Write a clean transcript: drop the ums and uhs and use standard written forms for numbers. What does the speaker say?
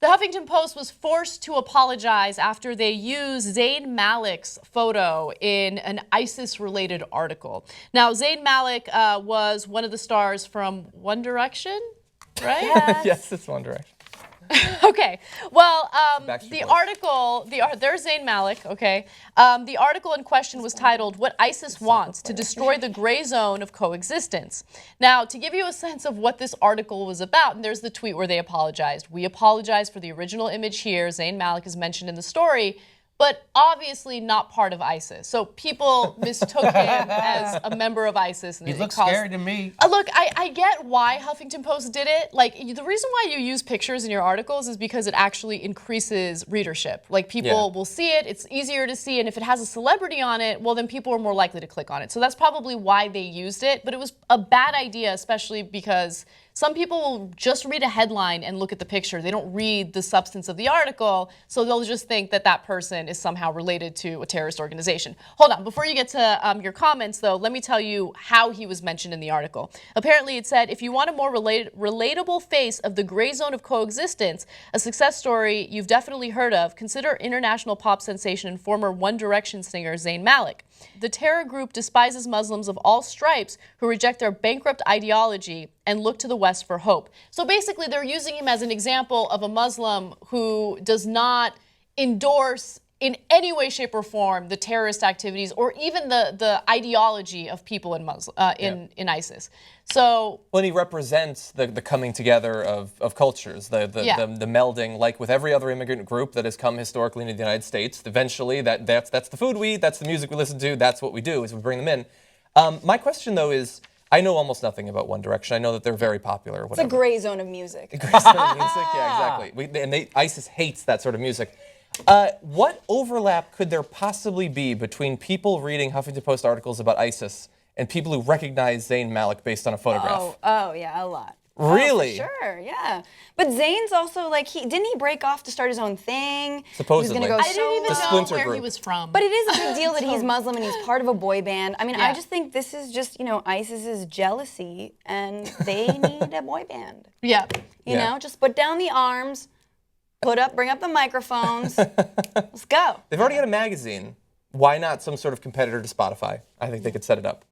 The Huffington Post was forced to apologize after they used Zayn Malik's photo in an ISIS-related article. Now, Zayn Malik was one of the stars from One Direction, right? Yes, yes, it's One Direction. Okay. Well, Backstreet there's Zayn Malik. Okay. The article in question was titled "What ISIS Wants to Destroy the Gray Zone of Coexistence." Now, to give you a sense of what this article was about, and there's the tweet where they apologized. We apologize for the original image here. Zayn Malik is mentioned in the story, but obviously not part of ISIS. So people mistook him as a member of ISIS. And he looks scary to me. Look, I get why Huffington Post did it. Like, the reason why you use pictures in your articles is because it actually increases readership. Like, people will see it, it's easier to see, and if it has a celebrity on it, well, then people are more likely to click on it. So that's probably why they used it, but it was a bad idea, especially because some people will just read a headline and look at the picture. They don't read the substance of the article, so they'll just think that that person is somehow related to a terrorist organization. Hold on, before you get to your comments, though, let me tell you how he was mentioned in the article. Apparently, it said, if you want a more relatable face of the gray zone of coexistence, a success story you've definitely heard of, consider international pop sensation and former One Direction singer Zayn Malik. The terror group despises Muslims of all stripes who reject their bankrupt ideology and look to the West for hope. So basically, they're using him as an example of a Muslim who does not endorse in any way, shape, or form the terrorist activities or even the ideology of people in in ISIS. So when he represents the coming together of cultures, the melding, like with every other immigrant group that has come historically into the United States, eventually that's the food we eat, that's the music we listen to, that's what we do is we bring them in. My question though is, I know almost nothing about One Direction. I know that they're very popular. It's a gray zone of music. A gray zone of music, yeah, exactly. ISIS hates that sort of music. What overlap could there possibly be between people reading Huffington Post articles about ISIS and people who recognize Zayn Malik based on a photograph? Oh yeah, a lot. Really? Oh, for sure, yeah. But Zayn's also like didn't he break off to start his own thing? Supposedly. He was gonna go I didn't even know where group. he was from. But it is a big deal that he's Muslim and he's part of a boy band. I mean, I just think this is just, ISIS's jealousy and they need a boy band. Yeah. You know, just put down the arms, bring up the microphones. Let's go. They've already got a magazine. Why not some sort of competitor to Spotify? I think they could set it up.